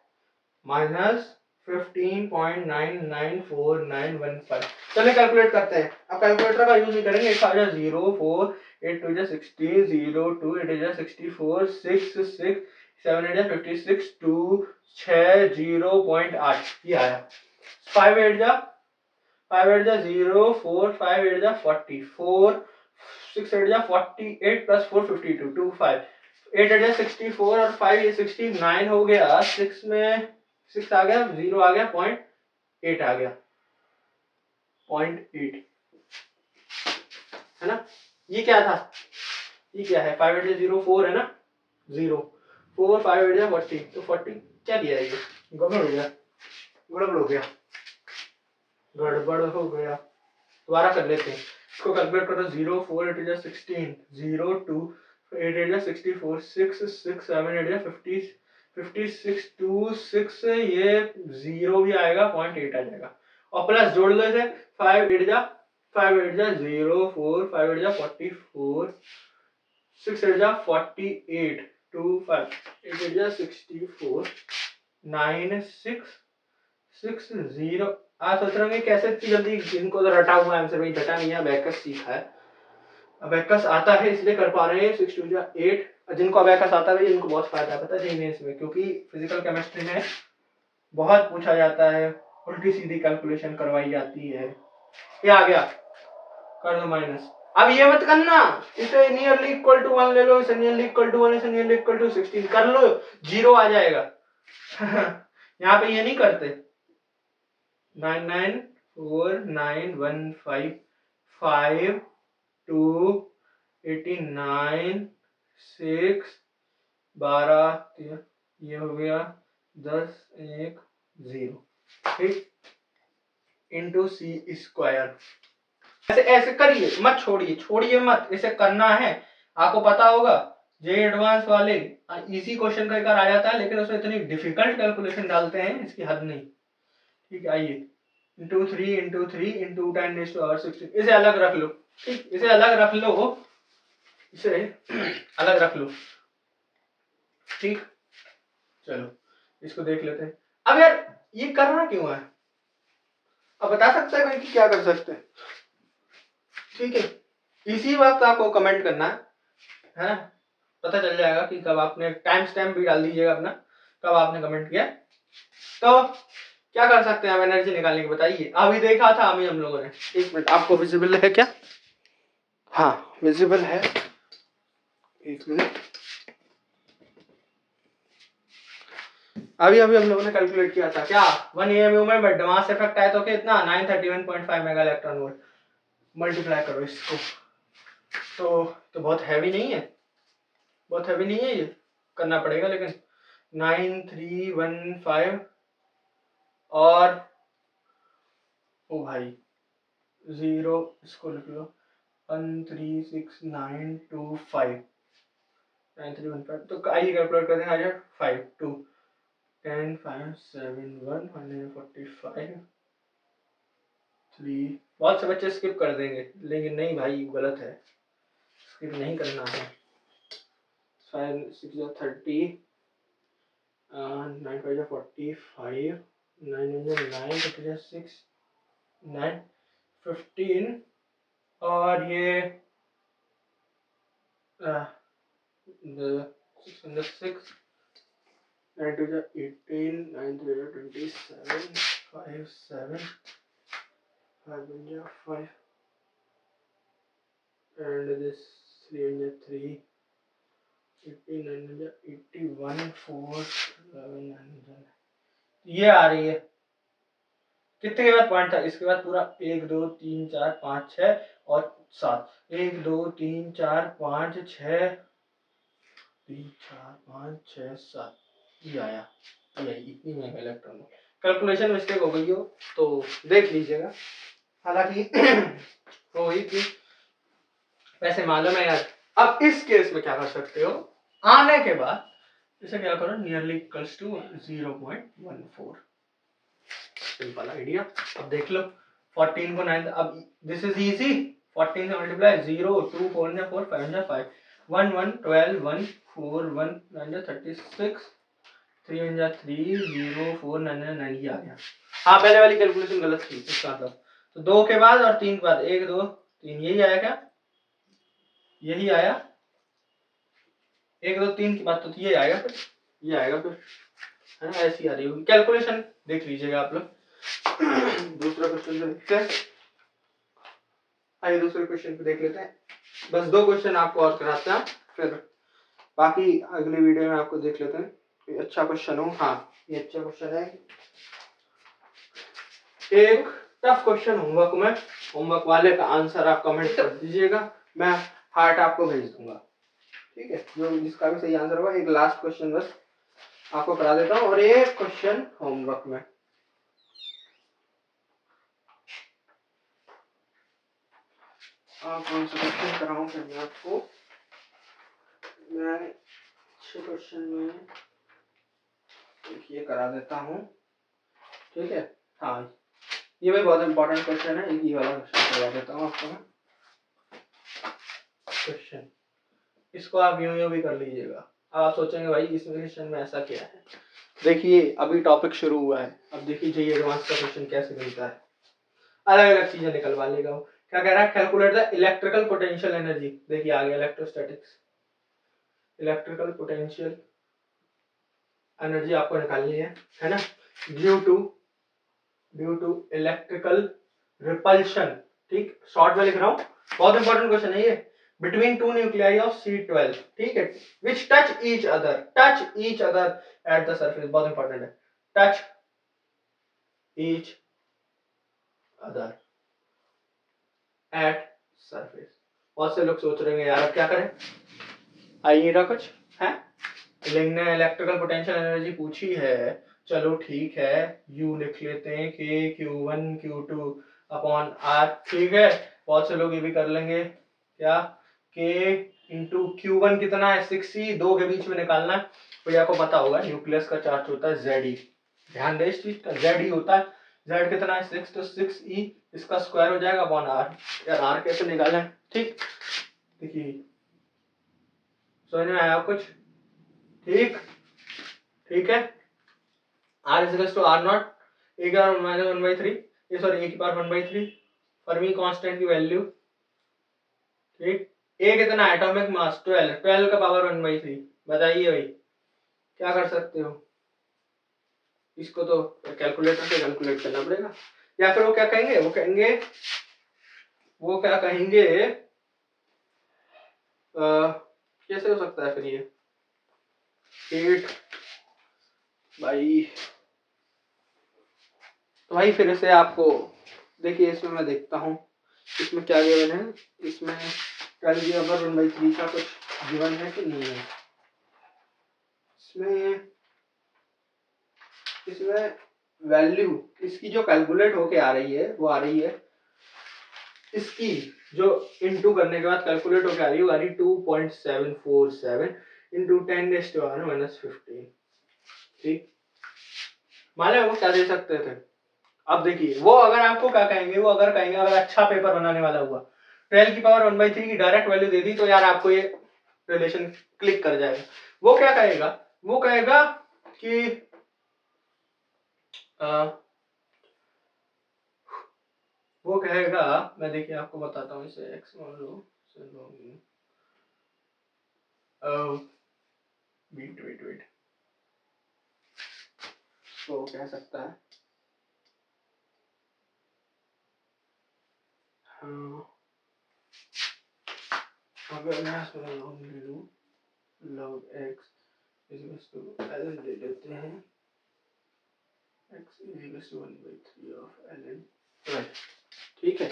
माइनस 15.994915। चलिए कैलकुलेट करते हैं। अब कैलकुलेटर का यूज नहीं करेंगे, 0 4 8 2 16 0 2 8 64 6 6 7 8 56 2 6 0.8 ये आया। 5 8 जा 0 4 5 8 जा 44 6 8 जा 48 प्लस 4 52 2 5 8 8 जा 64 और 5 ये 69 हो गया। 6 में 6 आ गया, 0 आ गया, 0.8 आ गया, 0.8 है ना। ये क्या था? ये क्या है? 5 8 0 4 है ना, 0 4 5 8 40, तो 40 क्या दिया? ये गड़बड़ हो गया, दोबारा कर लेते हैं इसको। कैलकुलेट करो, 0 4 8 16 0 2 8 8 64 6 6 7 8 50 56 2 6 ये 0 भी आएगा, 0.8 आ जाएगा, और प्लस जोड़ लो इसे, 5 8 0 4 5 8 44 6 8 48 2 5 8 8 64 9 6 6 0। आप सोच रहे होंगे कैसे इतनी जल्दी, इनको तो रटा हुआ आंसर भाई, रटा नहीं है, अबैकस सीखा है, अबैकस आता है इसलिए कर पा रहे हैं। 6 2 8, जिनको अबैकस आता है इनको बहुत फायदा है, पता है इसमें, क्योंकि फिजिकल केमिस्ट्री में बहुत पूछा जाता है, उल्टी सीधी कैलकुलेशन करवाई जाती है। ये आ गया, कर दो माइनस। अब ये मत करना, इसे नियरली इक्वल टू 1 ले लो, इसे नियरली इक्वल टू 1, इसे नियरली इक्वल टू 16 कर लो, 0 आ जाएगा। यहाँ पे ये नहीं करते। 994915 2 89 6 12 ये हो गया 10 1 0, ठीक, इंटू सी स्क्वायर। ऐसे करिए, मत छोड़िए मत, इसे करना है। आपको पता होगा जे एडवांस वाले इजी क्वेश्चन का आ जाता है, लेकिन उसमें इतनी डिफिकल्ट कैलकुलेशन डालते हैं, इसकी हद नहीं। ठीक है, आइए, इंटू 3 इंटू 3 इंटू 10⁻16, इसे अलग रख लो। ठीक, इसे अलग रख लो, इसे अलग रख लो। ठीक, चलो इसको देख लेते हैं। अब यार ये करना क्यों है? अब बता सकता है कोई कि क्या कर सकते हैं? ठीक है, इसी वक्त आपको कमेंट करना है ना, पता चल जाएगा कि कब आपने, टाइम स्टैम्प भी डाल दीजिएगा अपना, कब आपने कमेंट किया। तो क्या कर सकते हैं आप एनर्जी निकालने की, बताइए। अभी देखा था हम लोगों ने, 1 मिनट, आपको विजिबल है क्या? हाँ विजिबल है, 1 मिनट। अभी हम लोगों ने कैलकुलेट किया था क्या, 1 AMU में बट मास इफेक्ट आया तो कितना, 931.5 मेगा इलेक्ट्रॉन वोल्ट। मल्टीप्लाई करो इसको, तो बहुत हैवी नहीं है, ये करना पड़ेगा, लेकिन 9315 और ओ भाई 0, इसको लिख लो 136925 9315, तो आइए कैलकुलेट करते हैं। आ जाए 5 2 10 5 7 1 145 3 बहुत से बच्चे स्किप कर देंगे, लेकिन नहीं भाई गलत है, स्किप नहीं करना है। 5 6 30, 9 5 45, 9 9 6 9 15, और ये 6 9 2 18, 9 3 27, 5 7, 5 1 5, and this 3 3, 89 81, 4 11, ये आ रही है। कितने के बाद पॉइंट था? इसके बाद पूरा 1 2 3 4 5 6 और 7, 1 2 3 4 5 6 3 4 5 6 7, ये आया, ये इतनी महंगा इलेक्ट्रॉन। कैलकुलेशन मिस्टेक हो गई हो तो देख लीजिएगा, हालांकि हो गई थी, वैसे मालूम है यार। अब इस केस में क्या कर सकते हो, आने के बाद इसे क्या करो, nearly equals to 0.14, simple idea. अब देख लो 14 को 9, अब दिस इज इजी, 14 से मल्टीप्लाई 0 2 4 जा 4 5 जा 5 1 1 12 1 4 1 9 जा 36 3 जा 3 0 4 9 9, ये आ गया। हाँ पहले वाली कैलकुलेशन गलत थी, इसका मतलब तो 2 के बाद और 3 के बाद 1 2 3, यही आया क्या? यही आया, 1 2 3 के बाद तो ये आएगा, फिर ये आएगा, फिर है ना, ऐसी आ रही होगी कैलकुलेशन, देख लीजिएगा आप लोग। दूसरा क्वेश्चन देखते हैं, आइए दूसरे क्वेश्चन पे देख लेते हैं। बस 2 क्वेश्चन आपको और कराते हैं, फिर बाकी अगली वीडियो में आपको देख लेते हैं, कोई अच्छा क्वेश्चन हो। हाँ ये अच्छा क्वेश्चन है, एक टफ क्वेश्चन होमवर्क में, होमवर्क वाले का आंसर आप कमेंट कर दीजिएगा, मैं हार्ट आपको भेज दूंगा, ठीक है, जो जिसका भी सही आंसर होगा। एक लास्ट क्वेश्चन बस आपको करा देता हूँ और एक क्वेश्चन होमवर्क में। कौन सा क्वेश्चन कराऊं फिर मैं आपको, मैं अच्छे क्वेश्चन में ये करा देता हूँ, ठीक है। हाँ ये भी बहुत इंपॉर्टेंट क्वेश्चन है, ये वाला क्वेश्चन करवा देता हूँ आपको मैं। क्वेश्चन इसको आप यूं भी कर लीजिएगा, अब आप सोचेंगे भाई इस क्वेश्चन में ऐसा क्या है। देखिए अभी टॉपिक शुरू हुआ है, अब देखिए ये एडवांस का क्वेश्चन कैसे मिलता है, अलग अलग चीजें निकलवा लेगा वो। क्या कह रहा है, calculate the electrical potential energy, देखिए आ गया इलेक्ट्रोस्टैटिक्स, इलेक्ट्रिकल पोटेंशियल एनर्जी आपको निकालनी है ना, ड्यू टू इलेक्ट्रिकल रिपल्शन, ठीक, शॉर्ट में लिख रहा हूँ, बहुत इंपॉर्टेंट क्वेश्चन है ये, between two nuclei of C12, ठीक है, विच touch each other at the surface, बहुत इंपॉर्टेंट है, touch each other at surface. बहुत से लोग सोच रहे हैं यार अब क्या करें, आइएगा कुछ है, लिखने इलेक्ट्रिकल पोटेंशियल एनर्जी पूछी है, चलो ठीक है, यू लिख लेते हैं के Q1 Q2 अपॉन आर, ठीक है। बहुत से लोग ये भी कर लेंगे क्या, के इंटू Q1 कितना है 6e, 2 के बीच में निकालना है, तो आपको पता होगा न्यूक्लियस का चार्ज होता है Ze, ध्यान दे इस चीज का, Ze होता है, Z कितना है 6, तो 6e इसका स्क्वायर हो जाएगा अपॉन आर, यार आर कैसे निकालें, ठीक, देखिए समझ में आया कुछ, ठीक है, r is to R naught, A की पावर माइनस 1/3, ये सॉरी ए की पावर 1/3, फर्मी कांस्टेंट की वैल्यू, ठीक, ए कितना एटॉमिक मास 12 का पावर 1/3, बताइए भाई क्या कर सकते हो, इसको तो कैलकुलेटर से कैलकुलेट करना पड़ेगा, या फिर वो क्या कहेंगे, वो क्या कहेंगे कैसे हो सकता है फिर ये 8 भाई, तो भाई फिर से आपको देखिए, इसमें मैं देखता हूँ इसमें क्या गिवन है, इसमें 12/1/3 का कुछ गिवन है कि नहीं है, इसमें वैल्यू इसकी जो कैलकुलेट होके आ रही है वो आ रही है, इसकी जो इनटू करने के बाद कैलकुलेट होके आ रही है वो आ रही 2.747 इंटू 10⁻⁻15, ठीक, मालूम है वो क्या दे सकते थे, अब देखिए वो अगर आपको क्या कहेंगे, वो अगर कहेंगे अगर अच्छा पेपर बनाने वाला हुआ 12 की पावर 1/3 की डायरेक्ट वैल्यू दे दी तो यार आपको ये रिलेशन क्लिक कर जाएगा। वो क्या कहेगा, वो कहेगा कि वो कहेगा, मैं देखिए आपको बताता हूँ इसे, एक्स मान लो, वेट वेट वेट, तो कह सकता है अगर मैं इसमें लॉग ले लूँ, log X equals to L ले लेते हैं, X equals to 1/3 of L N, right, ठीक है।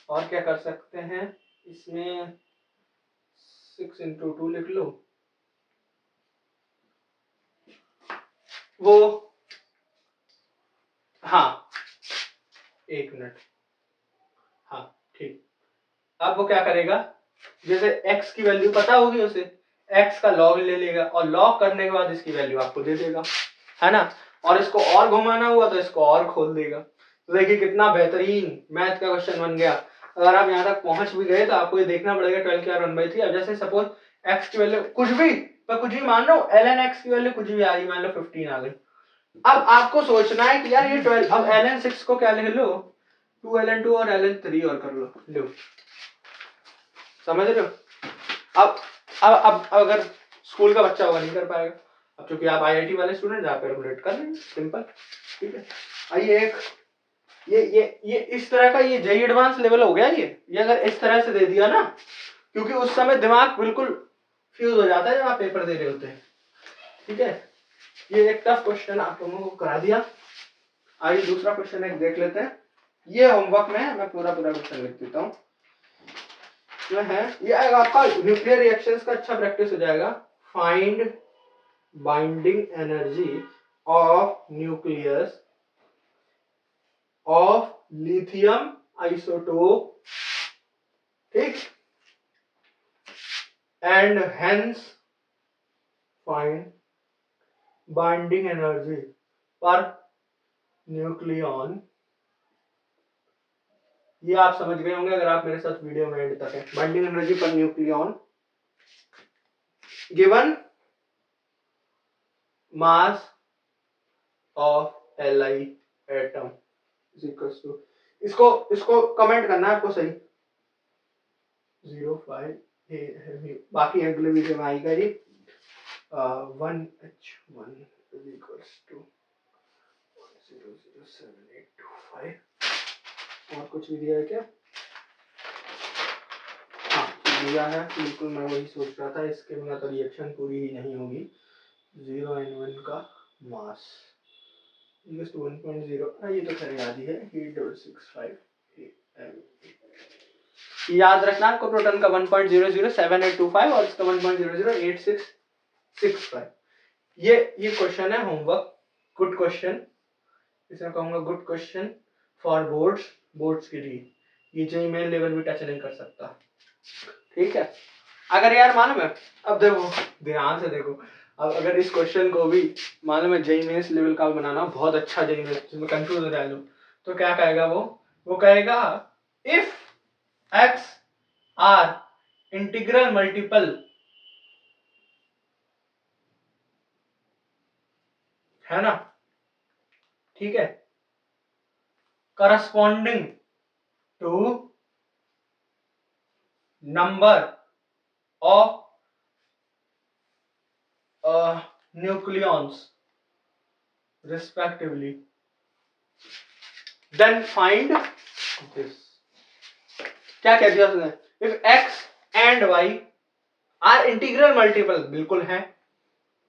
और क्या कर सकते हैं इसमें, 6 इंटू 2 लिख लो, वो हाँ एक मिनट, हाँ ठीक। अब वो क्या करेगा, जैसे x की वैल्यू पता होगी उसे, x का लॉग ले लेगा और लॉग करने के बाद इसकी वैल्यू आपको दे देगा, है ना, और इसको और घुमाना हुआ तो इसको और खोल देगा। तो देखिए कितना बेहतरीन मैथ का क्वेश्चन बन गया। अगर आप यहाँ तक पहुंच भी गए तो आपको ये देखना पड़ेगा 12 की पावर 1/3। अब जैसे सपोज x की वैल्यू कुछ भी, मैं कुछ भी मान रहा हूँ, ln x की वैल्यू कुछ भी आ रही, मान लो 15 आ गई। अब आपको सोचना है कि यार ये 12, अब ln 6 को क्या लिख लो, 2 ln 2 और ln 3 और कर लो, समझ रहे हो। अब अगर स्कूल का बच्चा होगा नहीं कर पाएगा, अब चूंकि आप आईआईटी वाले स्टूडेंट आप कैलकुलेट कर लेंगे, सिंपल, ठीक है। आइए एक ये इस तरह का ये जेई एडवांस लेवल हो गया। ये अगर इस तरह से दे दिया ना, क्योंकि उस समय दिमाग बिल्कुल फ्यूज हो जाता है जब आप पेपर दे रहे होते हैं, ठीक है। ये एक टफ क्वेश्चन आप लोगों को करा दिया। आइए दूसरा क्वेश्चन एक देख लेते हैं। ये होमवर्क में मैं पूरा क्वेश्चन लिख देता हूँ, जो है ये आपका न्यूक्लियर रिएक्शंस का अच्छा प्रैक्टिस हो जाएगा। Find binding energy of nucleus of lithium isotope, ठीक, and hence find binding energy per nucleon. ये आप समझ गए होंगे अगर आप मेरे साथ वीडियो में एंड तक है। Binding energy per nucleon given mass of Li atom is equals to, इसको कमेंट करना है आपको सही, 0.5 बाकी अगले वीडियो में आएगा ये 1H1 इज इक्वल्स टू 1007.825। और कुछ भी दिया है क्या? हाँ दिया है, बिल्कुल मैं वही सोच रहा था, इसके बिना तो रिएक्शन पूरी ही नहीं होगी। 0N1 का मास इक्वल्स टू 1.0, ये तो खैर याद ही है, 8.65 याद रखना आपको। प्रोटॉन का 1.007825 और इसका 1.008665। ये क्वेश्चन है होमवर्क, गुड क्वेश्चन, इसमें कहूंगा गुड क्वेश्चन फॉर बोर्ड्स के लिए। ये जेईई मेन लेवल भी टच नहीं कर सकता, ठीक है। अगर यार मालूम है, अब देखो ध्यान से देखो, अब अगर इस क्वेश्चन को भी मालूम है जेईई मेंस लेवल का बनाना बहुत अच्छा जेईई मेंस, जिसमें कंफ्यूज हो जाए लोग, तो क्या कहेगा वो कहेगा if x are integral multiple, है ना, ठीक है, corresponding to number of nucleons respectively, then find this। क्या कह दिया उसने, if x and y are integral multiple, बिल्कुल है,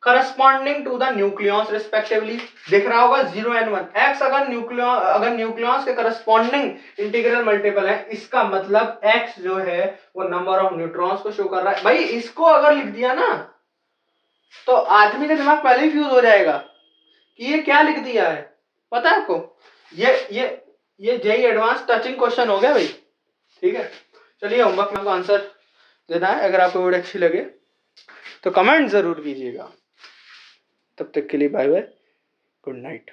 corresponding to the nucleons respectively, दिख रहा होगा 0n1, x अगर न्यूक्लियॉन्स के करस्पॉन्डिंग इंटीग्रल मल्टीपल है, इसका मतलब x जो है वो नंबर ऑफ न्यूट्रॉन्स को शो कर रहा है। भाई इसको अगर लिख दिया ना तो आदमी का दिमाग पहले ही फ्यूज हो जाएगा कि ये क्या लिख दिया है, पता है आपको। ये जेईई एडवांस टचिंग क्वेश्चन हो गया भाई, ठीक है। चलिए होमवर्क में आंसर देना है। अगर आपको वीडियो अच्छी लगे तो कमेंट ज़रूर कीजिएगा। तब तक के लिए बाय बाय, गुड नाइट।